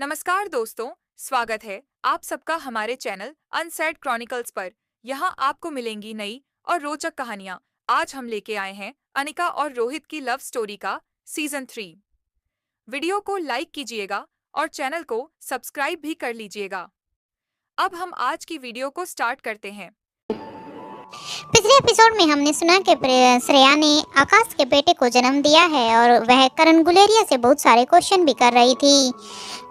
नमस्कार दोस्तों, स्वागत है आप सबका हमारे चैनल अनसेड क्रॉनिकल्स पर। यहाँ आपको मिलेंगी नई और रोचक कहानियाँ। आज हम लेके आए हैं अनिका और रोहित की लव स्टोरी का सीजन 3। वीडियो को लाइक कीजिएगा और चैनल को सब्सक्राइब भी कर लीजिएगा। अब हम आज की वीडियो को स्टार्ट करते हैं। पिछले एपिसोड में हमने सुना कि श्रेया ने आकाश के बेटे को जन्म दिया है और वह करण गुलेरिया से बहुत सारे क्वेश्चन भी कर रही थी।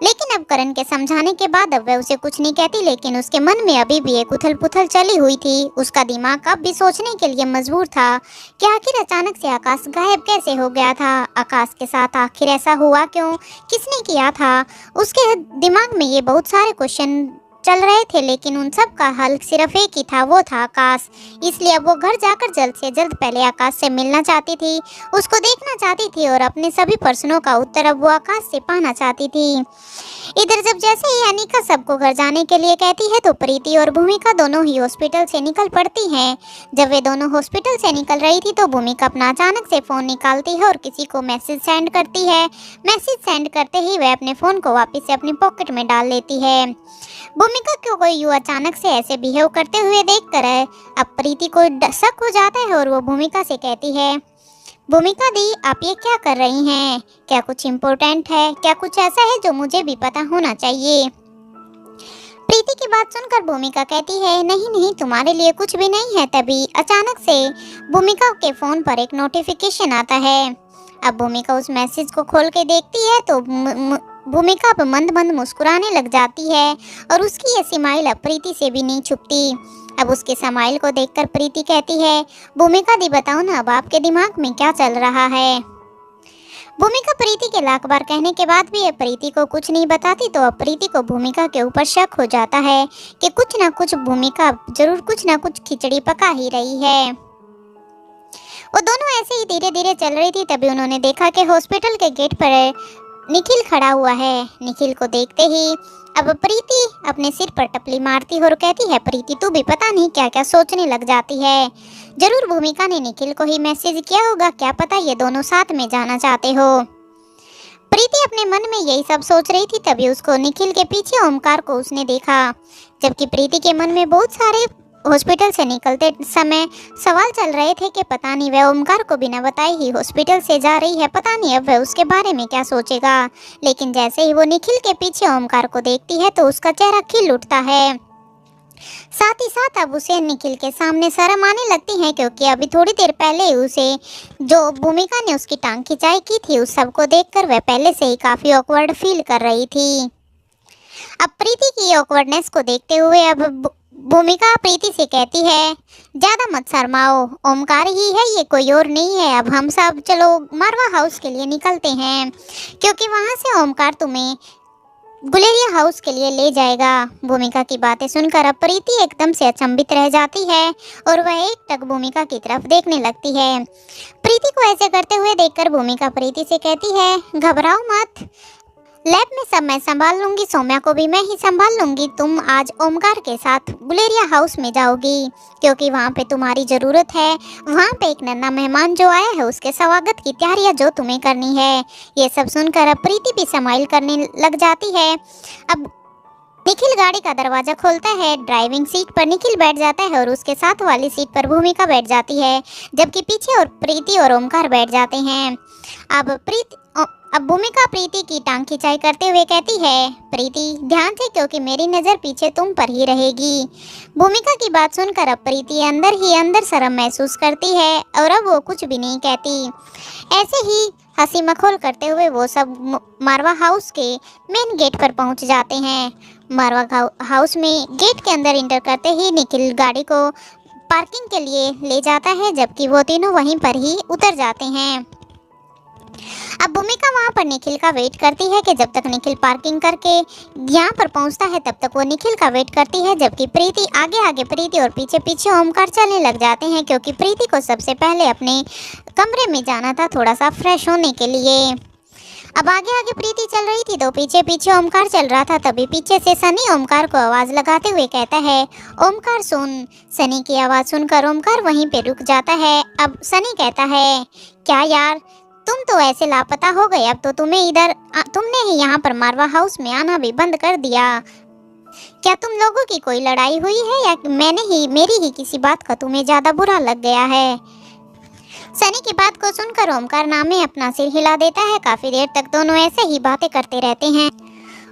लेकिन अब करण के समझाने के बाद अब वह उसे कुछ नहीं कहती, लेकिन उसके मन में अभी भी एक उथल पुथल चली हुई थी। उसका दिमाग अब भी सोचने के लिए मजबूर था कि आखिर अचानक से आकाश गायब कैसे हो गया था। आकाश के साथ आखिर ऐसा हुआ क्यों, किसने किया था। उसके दिमाग में ये बहुत सारे क्वेश्चन चल रहे थे, लेकिन उन सब का हल सिर्फ एक ही था, वो था आकाश। इसलिए अब वो घर जाकर जल्द से जल्द पहले आकाश से मिलना चाहती थी, उसको देखना चाहती थी और अपने सभी प्रश्नों का उत्तर अब वो आकाश से पाना चाहती थी। इधर जब जैसे ही अनिका सबको घर जाने के लिए कहती है तो प्रीति और भूमिका दोनों ही हॉस्पिटल से निकल पड़ती हैं। जब वे दोनों हॉस्पिटल से निकल रही थी तो भूमिका अपना अचानक से फ़ोन निकालती है और किसी को मैसेज सेंड करती है। मैसेज सेंड करते ही वह अपने फ़ोन को वापस से अपनी पॉकेट में डाल लेती है। भूमिका को कोई यूँ अचानक से ऐसे बिहेव करते हुए देखकर अब प्रीति को शक हो जाता है और वो भूमिका से कहती है, भूमिका दी आप ये क्या कर रही हैं? क्या कुछ इम्पोर्टेंट है? क्या कुछ ऐसा है जो मुझे भी पता होना चाहिए? प्रीति की बात सुनकर भूमिका कहती है, नहीं नहीं तुम्हारे लिए कुछ भी नहीं है। तभी अचानक से भूमिका के फ़ोन पर एक नोटिफिकेशन आता है। अब भूमिका उस मैसेज को खोल के देखती है तो भूमिका अब मंद मंद मुस्कुराने लग जाती है और उसकी ये स्माइल अब प्रीति से भी नहीं छुपती। अब उसके स्माइल को देखकर प्रीति कहती है, भूमिका दी बताओ ना अब आपके दिमाग में क्या चल रहा है। भूमिका प्रीति के लाख बार कहने के बाद भी प्रीति को कुछ नहीं बताती, तो अब प्रीति को भूमिका के ऊपर शक हो जाता है कि कुछ ना कुछ भूमिका जरूर कुछ ना कुछ खिचड़ी पका ही रही है। वो दोनों ऐसे ही धीरे धीरे चल रही थी, तभी उन्होंने देखा कि हॉस्पिटल के गेट पर निखिल खड़ा हुआ है। निखिल को देखते ही अब प्रीति अपने सिर पर टपली मारती है और कहती है, प्रीति तू भी पता नहीं क्या क्या सोचने लग जाती है। जरूर भूमिका ने निखिल को ही मैसेज किया होगा, क्या पता ये दोनों साथ में जाना चाहते हो। प्रीति अपने मन में यही सब सोच रही थी, तभी उसको निखिल के पीछे ओमकार को उसने देखा। जबकि प्रीति के मन में बहुत सारे हॉस्पिटल से निकलते समय सवाल चल रहे थे कि पता नहीं वह ओमकार को बिना बताए ही हॉस्पिटल से जा रही है, पता नहीं अब वह उसके बारे में क्या सोचेगा। लेकिन जैसे ही वो निखिल के पीछे ओमकार को देखती है तो उसका चेहरा खिल उठता है। साथ ही साथ अब उसे निखिल के सामने शर्म आने लगती है, क्योंकि अभी थोड़ी देर पहले उसे जो भूमिका ने उसकी टांग खिंचाई की थी उस सब को देखकर वह पहले से ही काफ़ी ऑकवर्ड फील कर रही थी। अब प्रीति की ऑकवर्डनेस को देखते हुए अब भूमिका प्रीति से कहती है, ज़्यादा मत शर्माओ, ओमकार ही है ये, कोई और नहीं है। अब हम सब चलो मारवा हाउस के लिए निकलते हैं, क्योंकि वहाँ से ओमकार तुम्हें गुलेरिया हाउस के लिए ले जाएगा। भूमिका की बातें सुनकर अब प्रीति एकदम से अचंभित रह जाती है और वह एकटक भूमिका की तरफ देखने लगती है। प्रीति को ऐसे करते हुए देखकर भूमिका प्रीति से कहती है, घबराओ मत, लैब में सब मैं संभाल लूंगी, सौम्या को भी मैं ही संभाल लूंगी। तुम आज ओमकार के साथ गुलेरिया हाउस में जाओगी, क्योंकि वहाँ पे तुम्हारी ज़रूरत है। वहाँ पे एक नन्हा मेहमान जो आया है उसके स्वागत की तैयारियाँ जो तुम्हें करनी है। ये सब सुनकर अब प्रीति भी स्माइल करने लग जाती है। अब निखिल गाड़ी का दरवाज़ा खोलता है, ड्राइविंग सीट पर निखिल बैठ जाता है और उसके साथ वाली सीट पर भूमिका बैठ जाती है, जबकि पीछे और प्रीति और ओमकार बैठ जाते हैं। अब भूमिका प्रीति की टांग खिंचाई करते हुए कहती है, प्रीति ध्यान से, क्योंकि मेरी नज़र पीछे तुम पर ही रहेगी। भूमिका की बात सुनकर अब प्रीति अंदर ही अंदर शर्म महसूस करती है और अब वो कुछ भी नहीं कहती। ऐसे ही हंसी मखौल करते हुए वो सब मारवा हाउस के मेन गेट पर पहुंच जाते हैं। मारवा हाउस में गेट के अंदर इंटर करते ही निखिल गाड़ी को पार्किंग के लिए ले जाता है, जबकि वो तीनों वहीं पर ही उतर जाते हैं। अब भूमिका वहाँ पर निखिल का वेट करती है कि जब तक निखिल पार्किंग करके यहाँ पर पहुँचता है तब तक वो निखिल का वेट करती है, जबकि प्रीति आगे आगे प्रीति और पीछे पीछे ओमकार चलने लग जाते हैं, क्योंकि प्रीति को सबसे पहले अपने कमरे में जाना था थोड़ा सा फ्रेश होने के लिए। अब आगे आगे प्रीति चल रही थी तो पीछे पीछे ओमकार चल रहा था। तभी पीछे से सनी ओमकार को आवाज़ लगाते हुए कहता है, ओमकार सुन। सनी की आवाज़ सुनकर ओमकार वहीं पे रुक जाता है। अब सनी कहता है, क्या यार तुम तो ऐसे लापता हो गए, अब तो तुमने ही यहाँ पर मारवा हाउस में आना भी बंद कर दिया। क्या तुम लोगों की कोई लड़ाई हुई है या मेरी ही किसी बात का तुम्हें ज्यादा बुरा लग गया है? सनी की बात को सुनकर ओमकार नामे अपना सिर हिला देता है। काफी देर तक दोनों ऐसे ही बातें करते रहते हैं।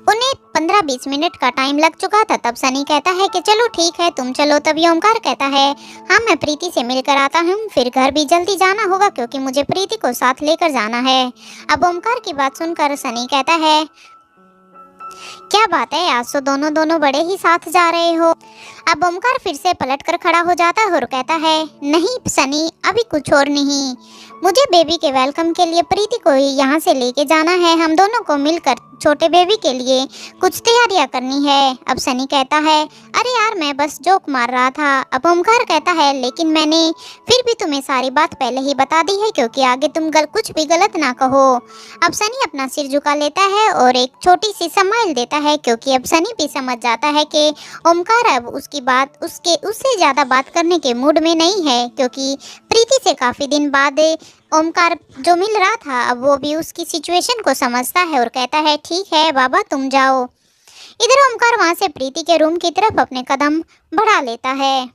उन्हें 15-20 मिनट का टाइम लग चुका था। तब सनी कहता है कि चलो ठीक है तुम चलो। तभी ओमकार कहता है हाँ मैं प्रीति से मिलकर आता हूँ, फिर घर भी जल्दी जाना होगा क्योंकि मुझे प्रीति को साथ लेकर जाना है। अब ओमकार की बात सुनकर सनी कहता है क्या बात है, आज तो दोनों बड़े ही साथ जा रहे हो। अब ओमकार फिर से पलट कर खड़ा हो जाता है और कहता है नहीं सनी, अभी कुछ और नहीं, मुझे बेबी के वेलकम के लिए प्रीति को ही यहाँ से लेके जाना है। हम दोनों को मिलकर छोटे बेबी के लिए कुछ तैयारियां करनी है। अब सनी कहता है अरे यार मैं बस जोक मार रहा था। अब ओमकार कहता है लेकिन मैंने फिर भी तुम्हें सारी बात पहले ही बता दी है क्योंकि आगे तुम कुछ भी गलत ना कहो। अब सनी अपना सिर झुका लेता है और एक छोटी सी स्माइल देता है क्योंकि अब सनी भी समझ जाता है कि ओमकार अब उससे ज्यादा बात करने के मूड में नहीं है क्योंकि प्रीति से काफी दिन बाद ओमकार जो मिल रहा था अब वो भी उसकी सिचुएशन को समझता है और कहता है ठीक है बाबा तुम जाओ। इधर ओमकार वहां से प्रीति के रूम की तरफ अपने कदम बढ़ा लेता है।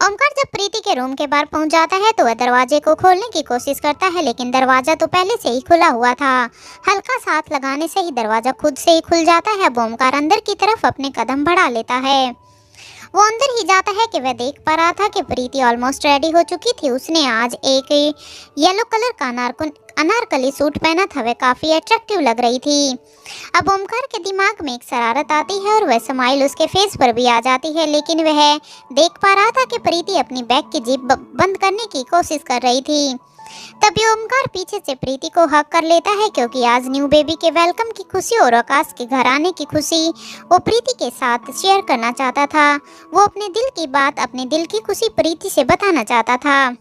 ओमकार जब प्रीति के रूम के बाहर पहुंच जाता है तो वह दरवाजे को खोलने की कोशिश करता है लेकिन दरवाजा तो पहले से ही खुला हुआ था। हल्का सा हाथ लगाने से ही दरवाजा खुद से ही खुल जाता है। अब ओमकार अंदर की तरफ अपने कदम बढ़ा लेता है। वो अंदर ही जाता है कि वह देख पा रहा था कि प्रीति ऑलमोस्ट रेडी हो चुकी थी। उसने आज एक येलो कलर का अनारकली सूट पहना था। वह काफी अट्रैक्टिव लग रही थी। अब ओमकार के दिमाग में एक शरारत आती है और वह स्माइल उसके फेस पर भी आ जाती है लेकिन वह देख पा रहा था कि प्रीति अपनी बैग की जिप बंद करने की कोशिश कर रही थी। तभी ओमकार पीछे से प्रीति को हक कर लेता है क्योंकि आज न्यू बेबी के वेलकम की खुशी और आकाश के घर आने की खुशी वो प्रीति के साथ शेयर करना चाहता था। वो अपने दिल की बात, अपने दिल की खुशी प्रीति से बताना चाहता था।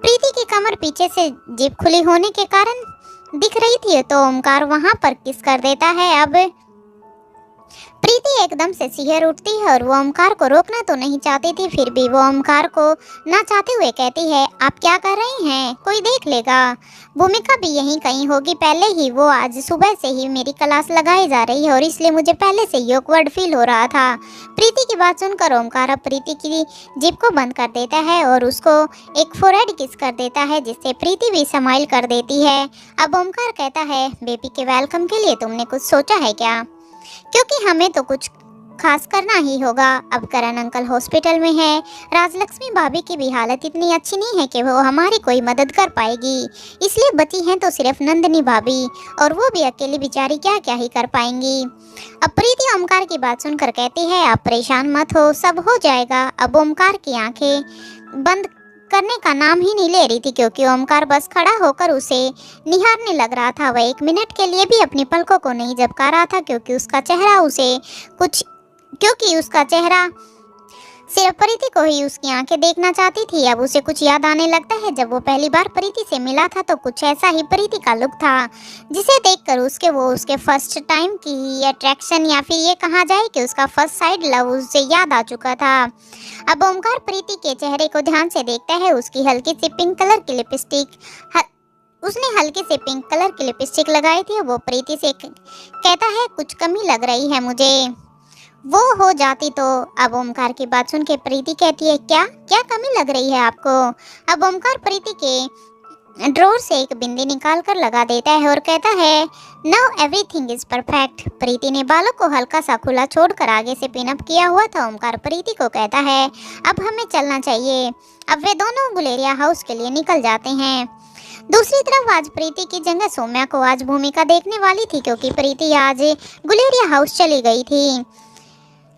प्रीति की कमर पीछे से जिप खुली होने के कारण दिख रही थी तो ओमकार वहां पर किस कर देता है। अब प्रीति एकदम से सिहर उठती है और वो ओमकार को रोकना तो नहीं चाहती थी, फिर भी वो ओमकार को ना चाहते हुए कहती है आप क्या कर रही हैं, कोई देख लेगा। भूमिका भी यहीं कहीं होगी, पहले ही वो आज सुबह से ही मेरी क्लास लगाई जा रही है और इसलिए मुझे पहले से ही ऑकवर्ड फील हो रहा था। प्रीति की बात सुनकर ओमकार अब प्रीति की जिप को बंद कर देता है और उसको एक फोरहेड किस कर देता है जिससे प्रीति भी स्माइल कर देती है। अब ओमकार कहता है बेबी के वेलकम के लिए तुमने कुछ सोचा है क्या, क्योंकि हमें तो कुछ खास करना ही होगा। अब करण अंकल हॉस्पिटल में है, राजलक्ष्मी भाभी की भी हालत इतनी अच्छी नहीं है कि वो हमारी कोई मदद कर पाएगी, इसलिए बची हैं तो सिर्फ नंदिनी भाभी और वो भी अकेली बेचारी क्या क्या ही कर पाएंगी। अब प्रीति ओमकार की बात सुनकर कहती है आप परेशान मत हो, सब हो जाएगा। अब ओमकार की आंखें बंद करने का नाम ही नहीं ले रही थी क्योंकि ओमकार बस खड़ा होकर उसे निहारने लग रहा था। वह एक मिनट के लिए भी अपनी पलकों को नहीं झपका रहा था क्योंकि उसका चेहरा सिर्फ प्रीति को ही उसकी आंखें देखना चाहती थी। अब उसे कुछ याद आने लगता है जब वो पहली बार प्रीति से मिला था तो कुछ ऐसा ही प्रीति का लुक था जिसे देखकर उसके फर्स्ट टाइम की अट्रैक्शन या फिर ये कहा जाए कि उसका फर्स्ट साइड लव उसे याद आ चुका था। अब ओमकार प्रीति के चेहरे को ध्यान से देखता है। उसने हल्की सी पिंक कलर की लिपस्टिक लगाई थी। वो प्रीति से कहता है कुछ कमी लग रही है मुझे, वो हो जाती तो। अब ओमकार की बात सुन के प्रीति कहती है क्या क्या कमी लग रही है आपको। अब ओमकार प्रीति के ड्रॉर से एक बिंदी निकाल कर लगा देता है और कहता है नाउ एवरीथिंग इज परफेक्ट। प्रीति ने बालों को हल्का सा खुला छोड़कर आगे से पिनअप किया हुआ था। ओमकार प्रीति को कहता है अब हमें चलना चाहिए। अब वे दोनों गुलेरिया हाउस के लिए निकल जाते हैं। दूसरी तरफ आज प्रीति की जगह सौम्या को आज भूमिका देखने वाली थी क्योंकि प्रीति आज गुलेरिया हाउस चली गई थी।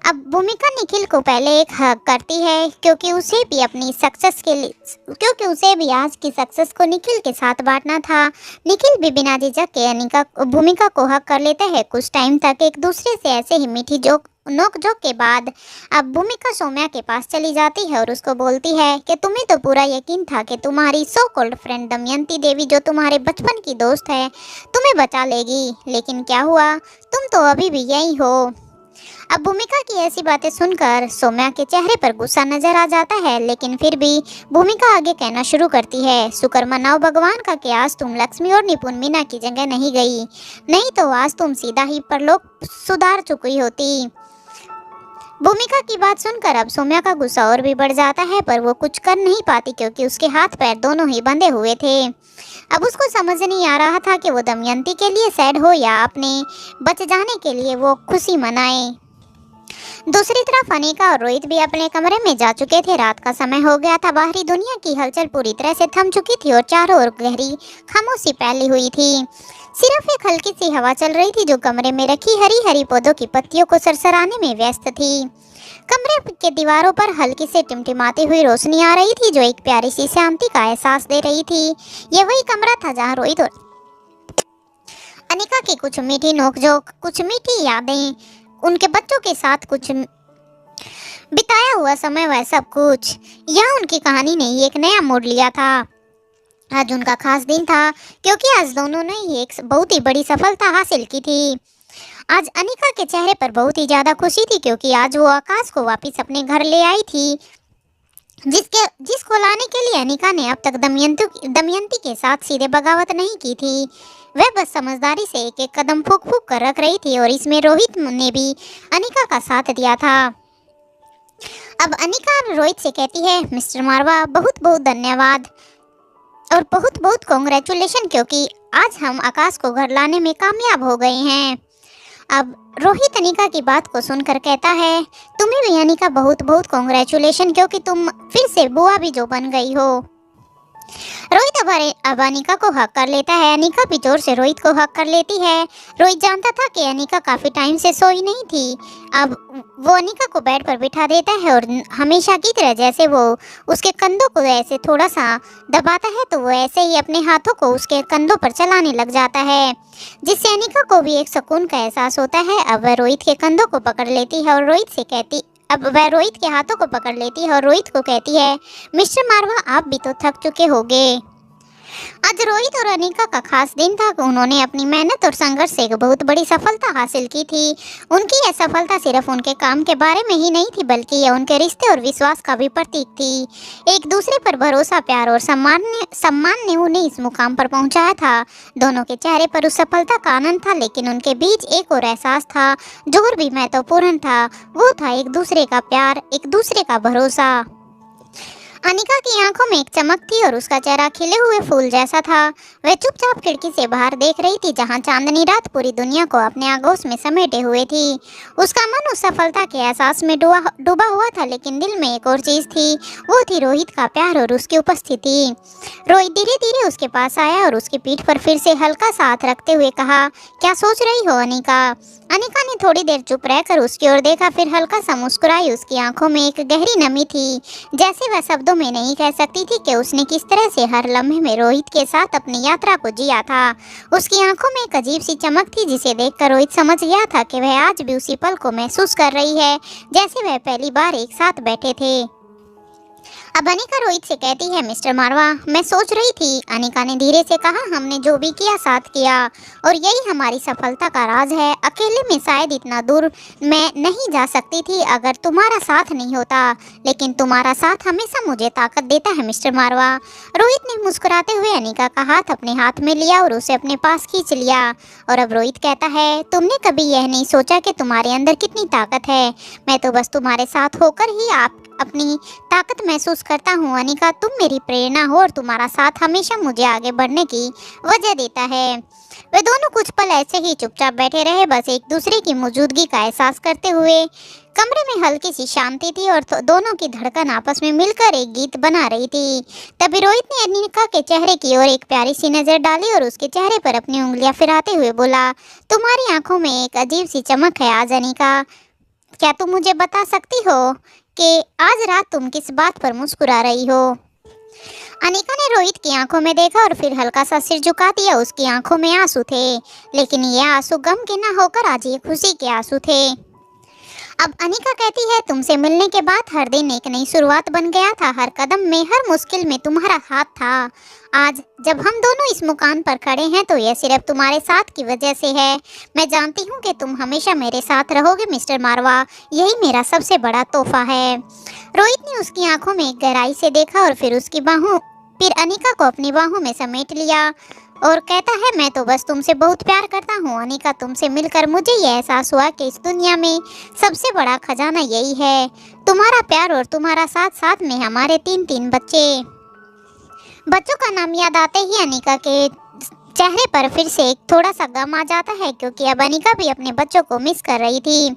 अब भूमिका निखिल को पहले एक हक करती है क्योंकि उसे भी आज की सक्सेस को निखिल के साथ बांटना था। निखिल भी बिना झिझक के भूमिका को हक कर लेते हैं। कुछ टाइम तक एक दूसरे से ऐसे ही मीठी नोक झोंक के बाद अब भूमिका सौम्या के पास चली जाती है और उसको बोलती है कि तुम्हें तो पूरा यकीन था कि तुम्हारी सो कॉल्ड फ्रेंड दमयंती देवी जो तुम्हारे बचपन की दोस्त है तुम्हें बचा लेगी, लेकिन क्या हुआ, तुम तो अभी भी यही हो। अब भूमिका की ऐसी बातें सुनकर सौम्या के चेहरे पर गुस्सा नजर आ जाता है, लेकिन फिर भी भूमिका आगे कहना शुरू करती है, शुक्र मनाओ भगवान का कि आज तुम लक्ष्मी और निपुण मीना की जगह नहीं गई, नहीं तो आज तुम सीधा ही परलोक सुधार चुकी होती। भूमिका की बात सुनकर अब सौम्या का गुस्सा और भी बढ़ जाता है, पर वो कुछ कर नहीं पाती क्योंकि उसके हाथ पैर दोनों ही बंधे हुए थे। अब उसको समझ नहीं आ रहा था कि वो दमयंती के लिए सैड हो या अपने बच जाने के लिए वो खुशी मनाए। दूसरी तरफ अनिका और रोहित भी अपने कमरे में जा चुके थे। रात का समय हो गया था, बाहरी दुनिया की हलचल पूरी तरह से थम चुकी थी और चारों ओर गहरी खामोशी फैली हुई थी। सिर्फ एक हल्की सी हवा चल रही थी जो कमरे में रखी हरी हरी पौधों की पत्तियों को सरसराने में व्यस्त थी। कमरे के दीवारों पर हल्की से टिमटिमाती हुई रोशनी आ रही थी जो एक प्यारी सी शांति का एहसास दे रही थी। ये वही कमरा था जहाँ रोहित और अनिका की कुछ मीठी नोकझोंक, कुछ मीठी यादें, उनके बच्चों के साथ कुछ बिताया हुआ समय, वह सब कुछ यहाँ उनकी कहानी ने एक नया मोड़ लिया था। आज उनका खास दिन था क्योंकि आज दोनों ने ही एक बहुत ही बड़ी सफलता हासिल की थी। आज अनिका के चेहरे पर बहुत ही ज्यादा खुशी थी क्योंकि आज वो आकाश को वापस अपने घर ले आई थी, जिसको लाने के लिए अनिका ने अब तक दमयंती के साथ सीधे बगावत नहीं की थी। वह बस समझदारी से एक एक कदम फूक फूक कर रख रही थी और इसमें रोहित ने भी अनिका का साथ दिया था। अब अनिका रोहित से कहती है, मिस्टर मारवा बहुत बहुत धन्यवाद और बहुत बहुत कॉन्ग्रेचुलेशन क्योंकि आज हम आकाश को घर लाने में कामयाब हो गए हैं। अब रोहित अनिका की बात को सुनकर कहता है, तुम्हें भी अनिका बहुत बहुत कॉन्ग्रेचुलेशन क्योंकि तुम फिर से बुआ भी जो बन गई हो। रोहित अब अनिका को हक कर लेता है। अनिका भी जोर से रोहित को हक कर लेती है। रोहित जानता था कि अनिका काफी टाइम से सोई नहीं थी। अब वो अनिका को बेड पर बिठा देता है और हमेशा की तरह जैसे वो उसके कंधों को ऐसे थोड़ा सा दबाता है तो वो ऐसे ही अपने हाथों को उसके कंधों पर चलाने लग जाता है, जिससे अनिका को भी एक सुकून का एहसास होता है। अब वह रोहित के कंधों को पकड़ लेती है और रोहित के हाथों को पकड़ लेती है और रोहित को कहती है, मिस्टर मारवा आप भी तो थक चुके होंगे। आज रोहित और अनिका का खास दिन था। उन्होंने अपनी मेहनत और संघर्ष से एक बहुत बड़ी सफलता हासिल की थी। उनकी यह सफलता सिर्फ उनके काम के बारे में ही नहीं थी बल्कि यह उनके रिश्ते और विश्वास का भी प्रतीक थी। एक दूसरे पर भरोसा, प्यार और सम्मान ने उन्हें इस मुकाम पर पहुंचाया था। दोनों के चेहरे पर उस सफलता का आनंद था, लेकिन उनके बीच एक और एहसास था जो और भी महत्वपूर्ण था। वो था एक दूसरे का प्यार, एक दूसरे का भरोसा। अनिका की आंखों में एक चमक थी और उसका चेहरा खिले हुए फूल जैसा था। वह चुपचाप खिड़की से बाहर देख रही थी जहां चांदनी रात पूरी दुनिया को अपने आगोश में समेटे हुए थी। उसका मन उस सफलता के एहसास में डूबा हुआ था, लेकिन दिल में एक और चीज थी, वो थी रोहित का प्यार और उसकी उपस्थिति। रोहित धीरे धीरे उसके पास आया और उसकी पीठ पर फिर से हल्का सा हाथ रखते हुए कहा, क्या सोच रही हो अनिका? अनिका ने थोड़ी देर चुप रहकर उसकी ओर देखा, फिर हल्का सा मुस्कुराई। उसकी आंखों में एक गहरी नमी थी, जैसे वह शब्दों में नहीं कह सकती थी कि उसने किस तरह से हर लम्हे में रोहित के साथ अपनी यात्रा को जिया था। उसकी आंखों में एक अजीब सी चमक थी जिसे देखकर रोहित समझ गया था कि वह आज भी उसी पल को महसूस कर रही है जैसे वह पहली बार एक साथ बैठे थे। अब अनिका रोहित से कहती है, मिस्टर मारवा मैं सोच रही थी। अनिका ने धीरे से कहा, हमने जो भी किया साथ किया और यही हमारी सफलता का राज है। अकेले में शायद इतना दूर मैं नहीं जा सकती थी अगर तुम्हारा साथ नहीं होता, लेकिन तुम्हारा साथ हमेशा मुझे ताकत देता है मिस्टर मारवा। रोहित ने मुस्कुराते हुए अनिका का हाथ अपने हाथ में लिया और उसे अपने पास खींच लिया। और अब रोहित कहता है, तुमने कभी यह नहीं सोचा कि तुम्हारे अंदर कितनी ताकत है? मैं तो बस तुम्हारे साथ होकर ही अपनी ताकत महसूस करता हूँ। अनिका तुम मेरी प्रेरणा हो और तुम्हारा साथ हमेशा मुझे आगे बढ़ने की वजह देता है। वे दोनों कुछ पल ऐसे ही चुपचाप बैठे रहे, बस एक दूसरे की मौजूदगी का एहसास करते हुए। कमरे में हल्की सी शांति थी और दोनों की धड़कन आपस में मिलकर एक गीत बना रही थी। तभी रोहित ने अनिका के चेहरे की ओर एक प्यारी सी नजर डाली और उसके चेहरे पर अपनी उंगलियां फिराते हुए बोला, तुम्हारी आंखों में एक अजीब सी चमक है आज अनिका। क्या तुम मुझे बता सकती हो कि आज रात तुम किस बात पर मुस्कुरा रही हो? अनिका ने रोहित की आंखों में देखा और फिर हल्का सा सिर झुका दिया। उसकी आंखों में आंसू थे, लेकिन ये आंसू गम के न होकर आज ये खुशी के आंसू थे। अब अनिका कहती है, तुमसे मिलने के बाद हर दिन एक नई शुरुआत बन गया था। हर कदम में, हर मुश्किल में तुम्हारा हाथ था। आज जब हम दोनों इस मुकाम पर खड़े हैं तो यह सिर्फ तुम्हारे साथ की वजह से है। मैं जानती हूँ कि तुम हमेशा मेरे साथ रहोगे मिस्टर मारवा। यही मेरा सबसे बड़ा तोहफा है। रोहित ने उसकी आंखों में गहराई से देखा और फिर अनिका को अपनी बाहों में समेट लिया और कहता है, मैं तो बस तुमसे बहुत प्यार करता हूँ अनिका। तुमसे मिलकर मुझे ये एहसास हुआ कि इस दुनिया में सबसे बड़ा खजाना यही है, तुम्हारा प्यार और तुम्हारा साथ। साथ में हमारे तीन तीन बच्चों का नाम याद आते ही अनिका के चेहरे पर फिर से एक थोड़ा सा गम आ जाता है, क्योंकि अब अनिका भी अपने बच्चों को मिस कर रही थी।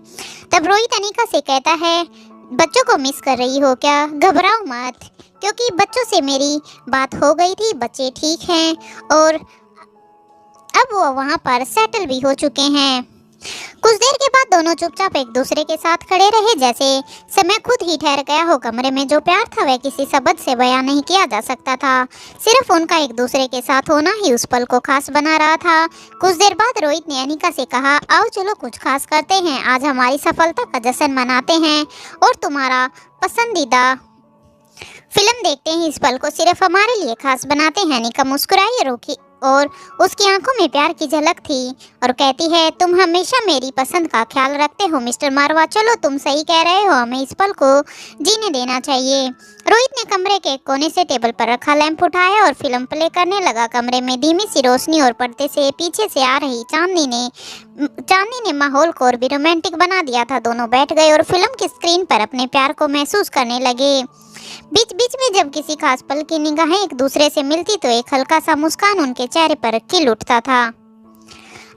तब रोहित अनिका से कहता है, बच्चों को मिस कर रही हो क्या? घबराओ मत, क्योंकि बच्चों से मेरी बात हो गई थी। बच्चे ठीक हैं और अब वो वहाँ पर सेटल भी हो चुके हैं। कुछ देर के बाद दोनों चुपचाप एक दूसरे के साथ खड़े रहे, जैसे समय खुद ही ठहर गया हो। कमरे में जो प्यार था वह किसी शब्द से बयां नहीं किया जा सकता था। सिर्फ उनका एक दूसरे के साथ होना ही उस पल को खास बना रहा था। कुछ देर बाद रोहित ने अनिका से कहा, आओ चलो कुछ खास करते हैं। आज हमारी सफलता का जश्न मनाते हैं और तुम्हारा पसंदीदा फिल्म देखते हैं। इस पल को सिर्फ हमारे लिए खास बनाते हैं। अनिका मुस्कुराई और उसकी आंखों में प्यार की झलक थी और कहती है, तुम हमेशा मेरी पसंद का ख्याल रखते हो मिस्टर मारवा। चलो तुम सही कह रहे हो, हमें इस पल को जीने देना चाहिए। रोहित ने कमरे के एक कोने से टेबल पर रखा लैंप उठाया और फिल्म प्ले करने लगा। कमरे में धीमी सी रोशनी और पर्दे से पीछे से आ रही चांदनी ने माहौल को और भी रोमांटिक बना दिया था। दोनों बैठ गए और फिल्म की स्क्रीन पर अपने प्यार को महसूस करने लगे। बीच बीच में जब किसी खास पल की निगाहें एक दूसरे से मिलती तो एक हल्का सा मुस्कान उनके चेहरे पर खिल उठता था।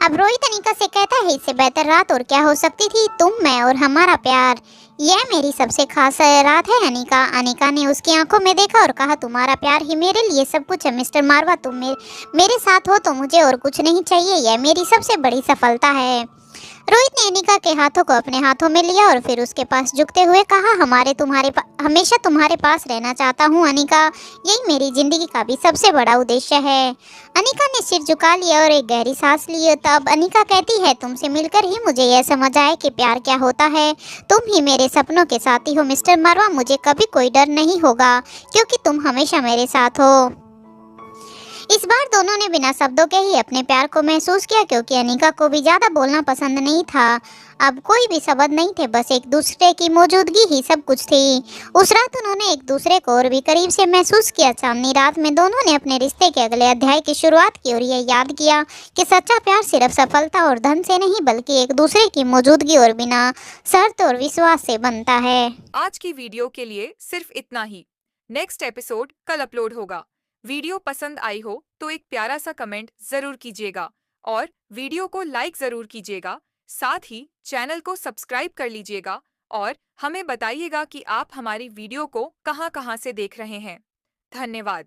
अब रोहित अनिका से कहता है, इससे बेहतर रात और क्या हो सकती थी? तुम, मैं और हमारा प्यार, यह मेरी सबसे खास रात है अनिका। अनिका ने उसकी आंखों में देखा और कहा, तुम्हारा प्यार ही मेरे लिए सब कुछ है मिस्टर मारवा। तुम मेरे साथ हो तो मुझे और कुछ नहीं चाहिए। यह मेरी सबसे बड़ी सफलता है। रोहित ने अनिका के हाथों को अपने हाथों में लिया और फिर उसके पास झुकते हुए कहा, हमेशा तुम्हारे पास रहना चाहता हूँ अनिका। यही मेरी जिंदगी का भी सबसे बड़ा उद्देश्य है। अनिका ने सिर झुका लिया और एक गहरी सांस ली। तब अनिका कहती है, तुमसे मिलकर ही मुझे यह समझ आया कि प्यार क्या होता है। तुम ही मेरे सपनों के साथी हो मिस्टर मारवा। मुझे कभी कोई डर नहीं होगा, क्योंकि तुम हमेशा मेरे साथ हो। इस बार दोनों ने बिना शब्दों के ही अपने प्यार को महसूस किया, क्योंकि अनिका को भी ज्यादा बोलना पसंद नहीं था। अब कोई भी शब्द नहीं थे, बस एक दूसरे की मौजूदगी ही सब कुछ थी। उस रात उन्होंने एक दूसरे को और भी करीब से महसूस किया। चांदनी रात में दोनों ने अपने रिश्ते के अगले अध्याय की शुरुआत की और यह याद किया कि सच्चा प्यार सिर्फ सफलता और धन से नहीं, बल्कि एक दूसरे की मौजूदगी और बिना शर्त और विश्वास से बनता है। आज की वीडियो के लिए सिर्फ इतना ही। नेक्स्ट एपिसोड कल अपलोड होगा। वीडियो पसंद आई हो तो एक प्यारा सा कमेंट जरूर कीजिएगा और वीडियो को लाइक जरूर कीजिएगा। साथ ही चैनल को सब्सक्राइब कर लीजिएगा और हमें बताइएगा कि आप हमारी वीडियो को कहां-कहां से देख रहे हैं। धन्यवाद।